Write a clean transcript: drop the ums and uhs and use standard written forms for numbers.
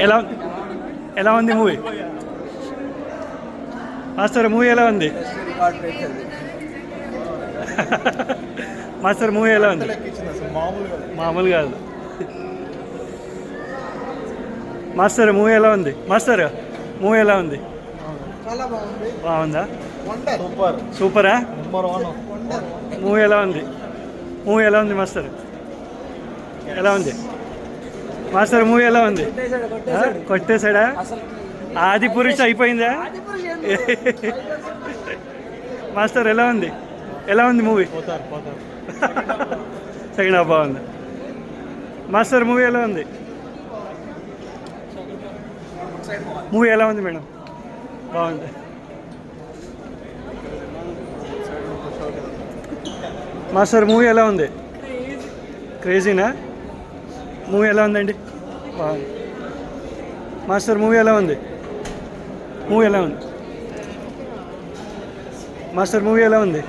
ఎలా ఎలా ఉంది మూవీ? మాస్టర్ మూవీ ఎలా ఉంది? మాస్టర్ మూవీ ఎలా ఉంది? మామూలు కాదు. మాస్టర్ మూవీ ఎలా ఉంది? మాస్టర్ మూవీ ఎలా ఉంది? బాగుందా? సూపరా? మూవీ ఎలా ఉంది? మూవీ ఎలా ఉంది మాస్టర్? ఎలా ఉంది మాస్టర్? మూవీ ఎలా ఉంది? కొట్టేశాడా? ఆది పురుష అయిపోయిందా? మాస్టర్ ఎలా ఉంది? ఎలా ఉంది మూవీ? సెకండ్ హాఫ్ బాగుంది. మాస్టర్ మూవీ ఎలా ఉంది? మూవీ ఎలా ఉంది మేడం? బాగుంది. మాస్టర్ మూవీ ఎలా ఉంది? క్రేజీనా? మూవీ ఎలా ఉందండి? బాగుంది. మాస్టర్ మూవీ ఎలా ఉంది? మూవీ ఎలా ఉంది? మాస్టర్ మూవీ ఎలా ఉంది?